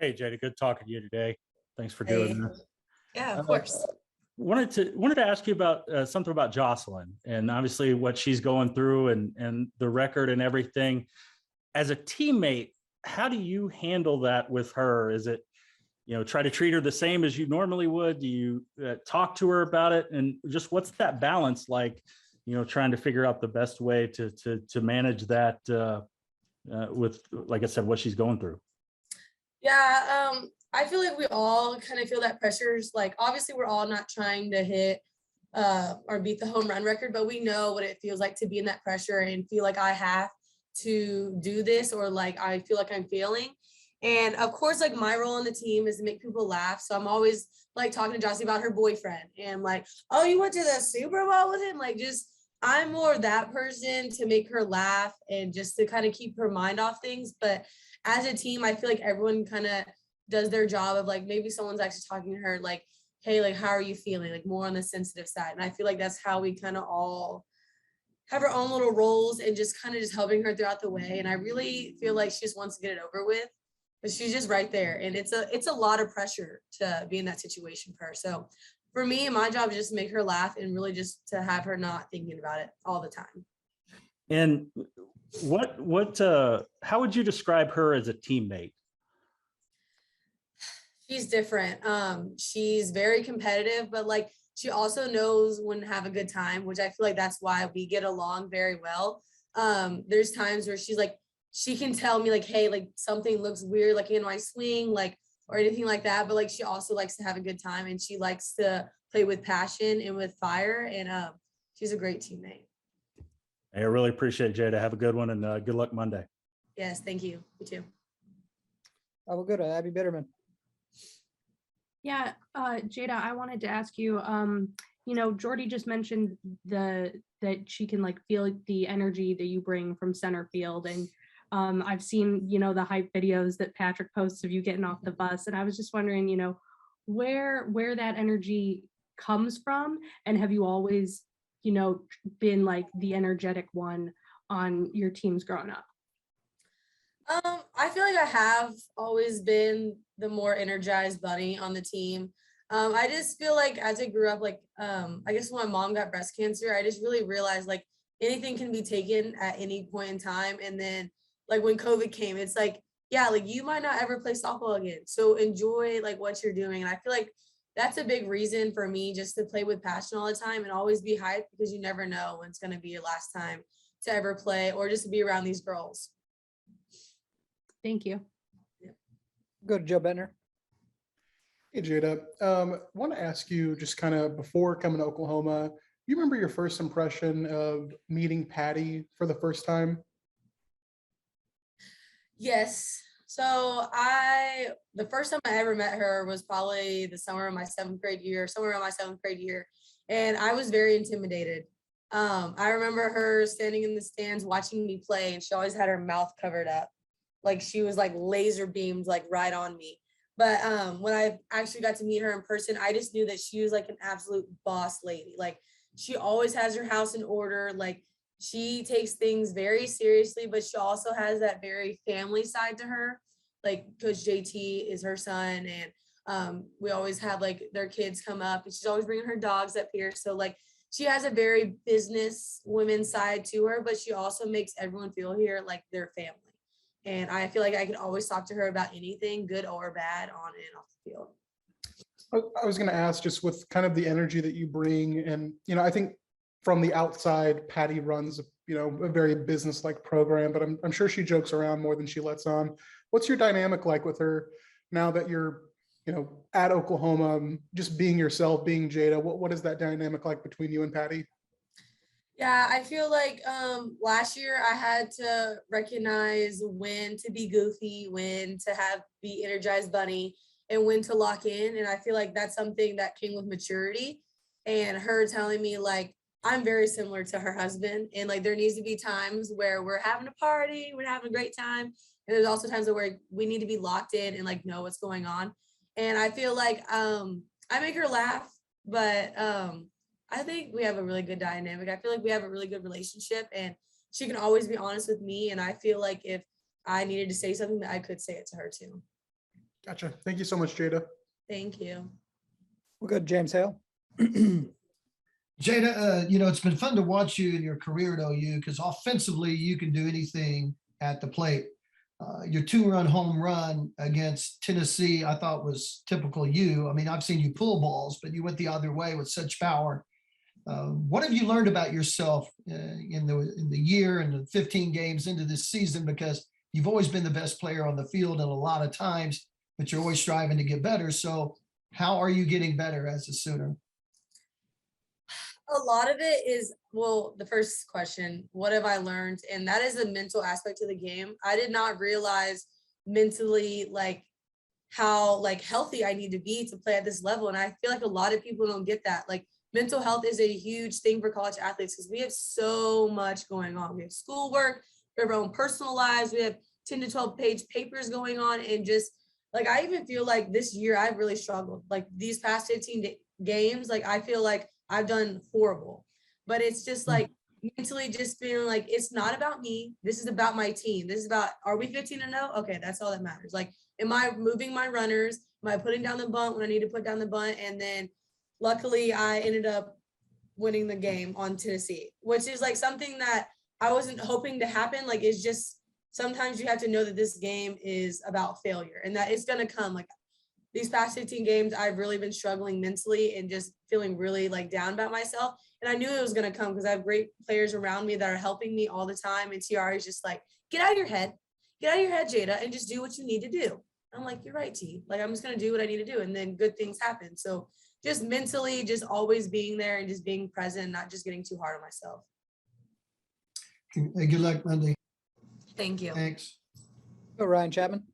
Hey, Jayda, good talking to you today. Thanks for doing Hey, this. yeah, of Uh, course. wanted to ask you about something about Jocelyn and obviously what she's going through and the record and everything. As a teammate, how do you handle that with her? Is it, try to treat her the same as you normally would? Do you talk to her about it? And just what's that balance like? Trying to figure out the best way to manage that with, like I said, what she's going through. Yeah, I feel like we all kind of feel that pressures. Like, obviously, we're all not trying to hit or beat the home run record, but we know what it feels like to be in that pressure and feel like I have to do this or like I feel like I'm failing. And of course, like my role on the team is to make people laugh. So I'm always like talking to Jossie about her boyfriend and like, oh, you went to the Super Bowl with him? Like, just I'm more that person to make her laugh and just to kind of keep her mind off things. But as a team, I feel like everyone kind of does their job of like maybe someone's actually talking to her like, hey, like how are you feeling? Like more on the sensitive side. And I feel like that's how we kind of all have our own little roles and just kind of just helping her throughout the way. And I really feel like she just wants to get it over with. But she's just right there. And it's a lot of pressure to be in that situation for her. So for me, my job is just to make her laugh and really just to have her not thinking about it all the time. And how would you describe her as a teammate? She's different. She's very competitive, but like she also knows when to have a good time, which I feel like that's why we get along very well. There's times where she's like, she can tell me like, hey, like something looks weird, like in my swing, like or anything like that. But like she also likes to have a good time and she likes to play with passion and with fire. And she's a great teammate. I really appreciate it, Jayda. Have a good one and good luck Monday. Yes, thank you. You too. We'll go to Abby Bitterman. Yeah, Jayda, I wanted to ask you, Jordy just mentioned that she can like feel the energy that you bring from center field. And I've seen, the hype videos that Patrick posts of you getting off the bus. And I was just wondering, where that energy comes from. And have you always, been like the energetic one on your teams growing up? I feel like I have always been the more energized bunny on the team. I just feel like as I grew up, like I guess when my mom got breast cancer, I just really realized like anything can be taken at any point in time. And then like when COVID came, it's like, yeah, like you might not ever play softball again. So enjoy like what you're doing. And I feel like that's a big reason for me just to play with passion all the time and always be hyped because you never know when it's going to be your last time to ever play or just to be around these girls. Thank you. Go to Joe Bentner. Hey, Jayda. Want to ask you just kind of before coming to Oklahoma, you remember your first impression of meeting Patty for the first time? Yes. So the first time I ever met her was probably the summer of my seventh grade year, somewhere around my seventh grade year. And I was very intimidated. I remember her standing in the stands watching me play and she always had her mouth covered up. Like she was like laser beamed like right on me. But when I actually got to meet her in person, I just knew that she was like an absolute boss lady. Like she always has her house in order. Like she takes things very seriously, but she also has that very family side to her. Like Coach JT is her son, and we always have like their kids come up, and she's always bringing her dogs up here. So like she has a very business woman side to her, but she also makes everyone feel here like their family. And I feel like I can always talk to her about anything, good or bad, on and off the field. I was going to ask just with kind of the energy that you bring, and I think from the outside, Patty runs a very business-like program, but I'm sure she jokes around more than she lets on. What's your dynamic like with her now that you're at Oklahoma, just being yourself, being Jayda? What is that dynamic like between you and Patty? Yeah, I feel like last year I had to recognize when to be goofy, when to be energized bunny, and when to lock in. And I feel like that's something that came with maturity and her telling me like I'm very similar to her husband. And like there needs to be times where we're having a party, we're having a great time. And there's also times where we need to be locked in and like know what's going on. And I feel like I make her laugh, but I think we have a really good dynamic. I feel like we have a really good relationship and she can always be honest with me. And I feel like if I needed to say something, that I could say it to her too. Gotcha. Thank you so much, Jayda. Thank you. We'll go to James Hale. Jayda, it's been fun to watch you in your career at OU because offensively you can do anything at the plate. Your 2-run home run against Tennessee, I thought was typical you. I mean, I've seen you pull balls, but you went the other way with such power. What have you learned about yourself in the year and the 15 games into this season? Because you've always been the best player on the field, and a lot of times, but you're always striving to get better. So how are you getting better as a Sooner? A lot of it is, well, the first question, what have I learned? And that is a mental aspect of the game. I did not realize mentally like how like healthy I need to be to play at this level. And I feel like a lot of people don't get that. Like mental health is a huge thing for college athletes because we have so much going on. We have schoolwork, we have our own personal lives, we have 10 to 12 page papers going on. And just like, I even feel like this year I've really struggled. Like these past 15 games, like I feel like I've done horrible, but it's just like mentally just feeling like it's not about me. This is about my team. This is about, are we 15-0? Okay, that's all that matters. Like, am I moving my runners? Am I putting down the bunt when I need to put down the bunt? And then luckily I ended up winning the game on Tennessee, which is like something that I wasn't hoping to happen. Like, it's just, sometimes you have to know that this game is about failure and that it's going to come. Like, these past 15 games, I've really been struggling mentally and just feeling really like down about myself. And I knew it was going to come because I have great players around me that are helping me all the time. And TR is just like, get out of your head, Jayda, and just do what you need to do. I'm like, you're right, T. Like, I'm just going to do what I need to do. And then good things happen. So just mentally, just always being there and just being present, not just getting too hard on myself. Hey, good luck, Monday. Thank you. Thanks. Go Ryan Chapman.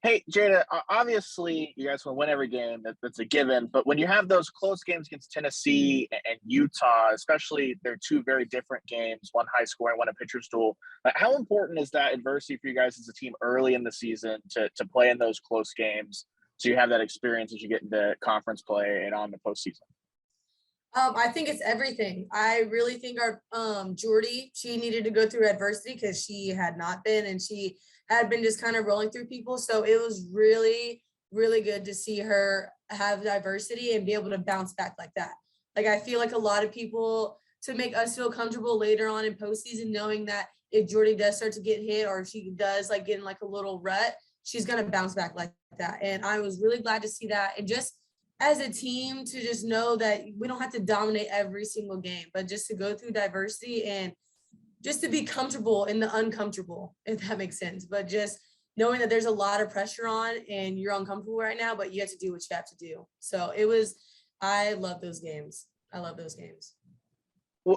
Hey, Jayda, obviously you guys will win every game. That's a given. But when you have those close games against Tennessee and Utah, especially they're two very different games, one high scoring, one a pitcher's duel. How important is that adversity for you guys as a team early in the season to play in those close games so you have that experience as you get into conference play and on the postseason? I think it's everything. I really think our Jordy, she needed to go through adversity because she had not been, and she had been just kind of rolling through people. So it was really, really good to see her have diversity and be able to bounce back like that. Like, I feel like a lot of people, to make us feel comfortable later on in postseason, knowing that if Jordy does start to get hit or if she does like get in like a little rut, she's going to bounce back like that. And I was really glad to see that. And just as a team to just know that we don't have to dominate every single game, but just to go through diversity and just to be comfortable in the uncomfortable, if that makes sense. But just knowing that there's a lot of pressure on and you're uncomfortable right now, but you have to do what you have to do. So I love those games. I love those games.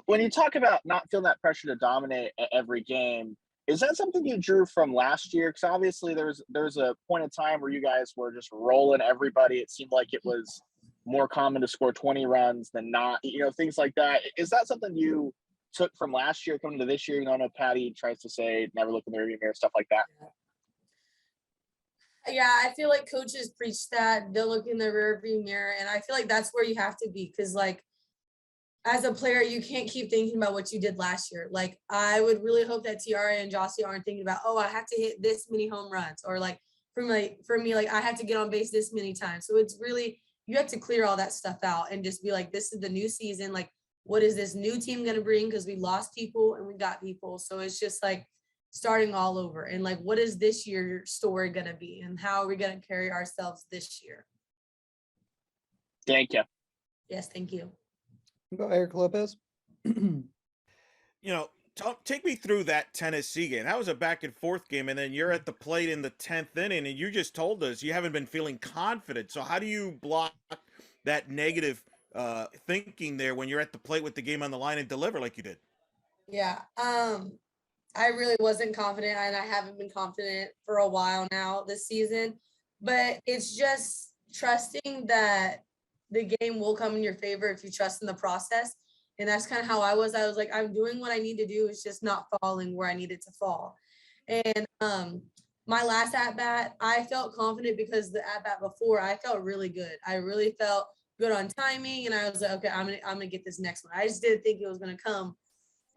When you talk about not feeling that pressure to dominate every game, is that something you drew from last year? Because obviously there's a point in time where you guys were just rolling everybody. It seemed like it was more common to score 20 runs than not, things like that. Is that something you took from last year coming to this year? I know Patty tries to say never look in the rearview mirror, stuff like that. Yeah, I feel like coaches preach that, they'll look in the rearview mirror, and I feel like that's where you have to be, because like as a player, you can't keep thinking about what you did last year. Like, I would really hope that Tiara and Jossie aren't thinking about, oh, I have to hit this many home runs, or like for me, like I have to get on base this many times. So it's really, you have to clear all that stuff out and just be like, this is the new season. Like, what is this new team going to bring? Because we lost people and we got people. So it's just like starting all over. And like, what is this year's story going to be? And how are we going to carry ourselves this year? Thank you. Yes, thank you. Go Eric Lopez. Take me through that Tennessee game. That was a back and forth game, and then you're at the plate in the 10th inning, and you just told us you haven't been feeling confident. So how do you block that negative thinking there when you're at the plate with the game on the line and deliver like you did? Yeah, I really wasn't confident, and I haven't been confident for a while now this season. But it's just trusting that the game will come in your favor if you trust in the process. And that's kind of how I was. I was like, I'm doing what I need to do. It's just not falling where I needed to fall. And my last at bat, I felt confident because the at bat before, I felt really good. I really felt good on timing, and I was like, okay, I'm gonna get this next one. I just didn't think it was gonna come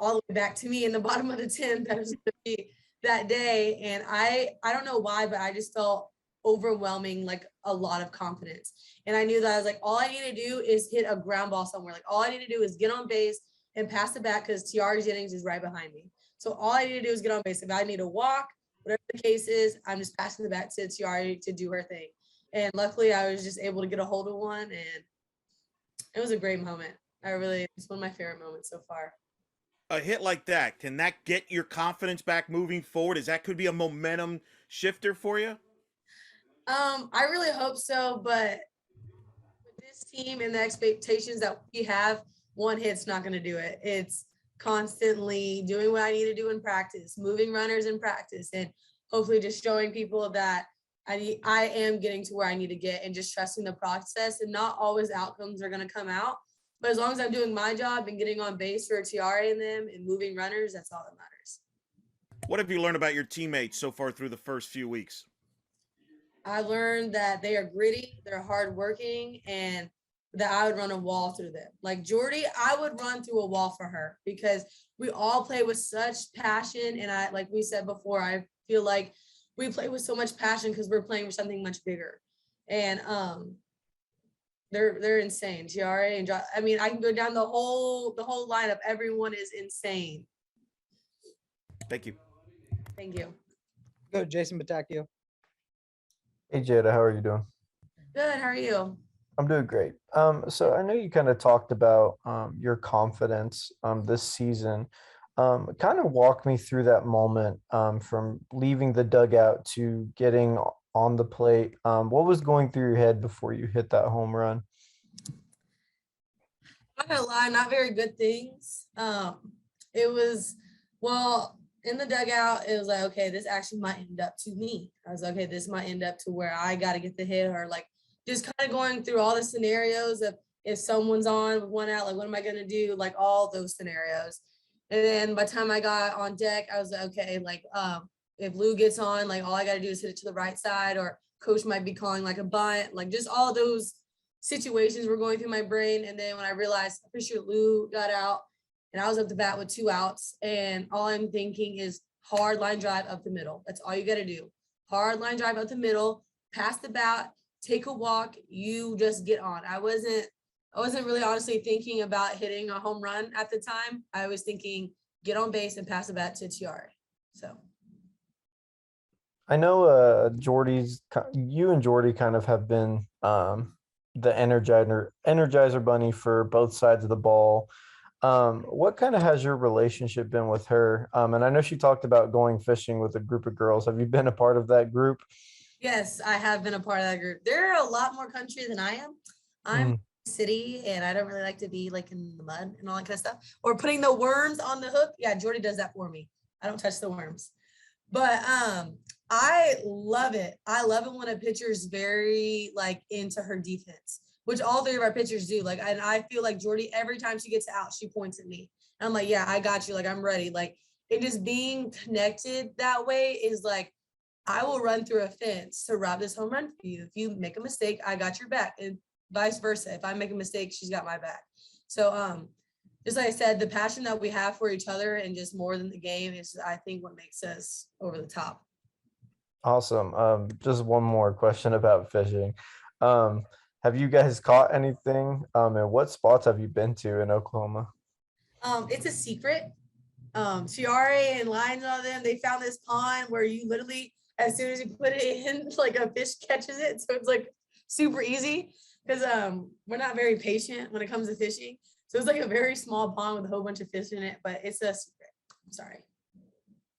all the way back to me in the bottom of the 10th. That was gonna be that day. And I don't know why, but I just felt overwhelming, like a lot of confidence. And I knew that I was like, all I need to do is hit a ground ball somewhere. Like all I need to do is get on base and pass it back because Tiara Jennings is right behind me. So all I need to do is get on base. If I need to walk, whatever the case is, I'm just passing the bat to Tiara to do her thing. And luckily I was just able to get a hold of one, and it was a great moment. It's one of my favorite moments so far. A hit like that, can that get your confidence back moving forward? Is that could be a momentum shifter for you? I really hope so, but with this team and the expectations that we have, one hit's not going to do it. It's constantly doing what I need to do in practice, moving runners in practice, and hopefully just showing people that I am getting to where I need to get, and just trusting the process. And not always outcomes are going to come out, but as long as I'm doing my job and getting on base for Tiara and them and moving runners, that's all that matters. What have you learned about your teammates so far through the first few weeks? I learned that they are gritty, they're hardworking, and that I would run a wall through them. Like Jordy, I would run through a wall for her because we all play with such passion. And like we said before, I feel like we play with so much passion because we're playing for something much bigger. And they're insane. Tiara and I mean, I can go down the whole lineup. Everyone is insane. Thank you. Thank you. Go to Jason Batacchio. Hey Jada, how are you doing? Good. How are you? I'm doing great. So I know you kind of talked about your confidence this season. Kind of walk me through that moment from leaving the dugout to getting on the plate. What was going through your head before you hit that home run? I'm not gonna lie, not very good things. It was, well, in the dugout, it was like, okay, this actually might end up to me. I was like, okay, this might end up to where I got to get the hit, or like just kind of going through all the scenarios of if someone's on with one out, like what am I going to do? Like all those scenarios. And then by the time I got on deck, I was like, okay, like if Lou gets on, like all I got to do is hit it to the right side, or coach might be calling like a bunt, like just all those situations were going through my brain. And then when I realized, I'm pretty sure Lou got out and I was up the bat with 2 outs, and all I'm thinking is hard line drive up the middle. That's all you got to do. Hard line drive up the middle, pass the bat, take a walk, you just get on. I wasn't really honestly thinking about hitting a home run at the time. I was thinking get on base and pass the bat to Tiara. So I know you and Jordy kind of have been the energizer bunny for both sides of the ball. What kind of has your relationship been with her? And I know she talked about going fishing with a group of girls. Have you been a part of that group? yes, I have been a part of that group. They're a lot more country than I am. I'm city, and I don't really like to be like in the mud and all that kind of stuff, or putting the worms on the hook. Yeah, Jordy does that for me. I don't touch the worms. But I love it. I love it when a pitcher's very like into her defense, which all 3 of our pitchers do. Like, and I feel like Jordy, every time she gets out, she points at me. And I'm like, yeah, I got you. Like, I'm ready. Like, it just being connected that way is like, I will run through a fence to rob this home run for you. If you make a mistake, I got your back, and vice versa. If I make a mistake, she's got my back. So, just like I said, the passion that we have for each other and just more than the game is, I think, what makes us over the top. Awesome. Just one more question about fishing. Have you guys caught anything? And what spots have you been to in Oklahoma? It's a secret. Tiare and Lions and all them, they found this pond where you literally, as soon as you put it in, like a fish catches it. So it's like super easy because we're not very patient when it comes to fishing. So it's like a very small pond with a whole bunch of fish in it, but it's a secret. I'm sorry.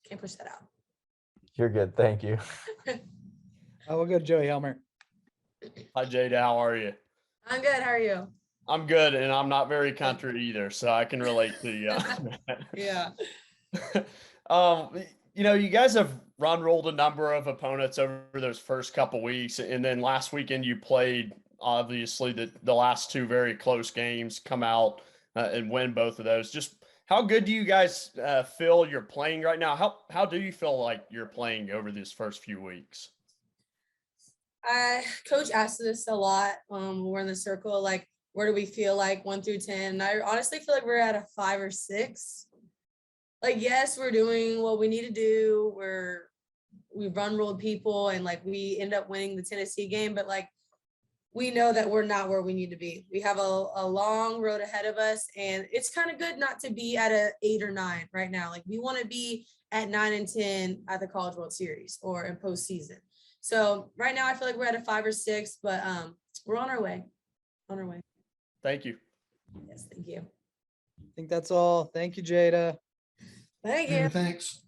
Can't push that out. You're good. Thank you. We'll go to Joey Helmer. Hi, Jada. How are you? I'm good. How are you? I'm good, and I'm not very country either, so I can relate to you. Yeah. You guys have rolled a number of opponents over those first couple weeks, and then last weekend you played, obviously, the last 2 very close games, come out and win both of those. Just how good do you guys feel you're playing right now? How do you feel like you're playing over these first few weeks? Coach asked us a lot when we're in the circle, like, where do we feel like 1 through 10? And I honestly feel like we're at a 5 or 6. like, yes, we're doing what we need to do. We run rolled people and like we end up winning the Tennessee game, but like we know that we're not where we need to be. We have a long road ahead of us, and it's kind of good not to be at a 8 or 9 right now. Like we want to be at 9 and 10 at the College World Series or in postseason. So right now I feel like we're at a 5 or 6, but we're on our way. On our way. Thank you. Yes, thank you. I think that's all. Thank you, Jayda. Thank Yeah, you. thanks.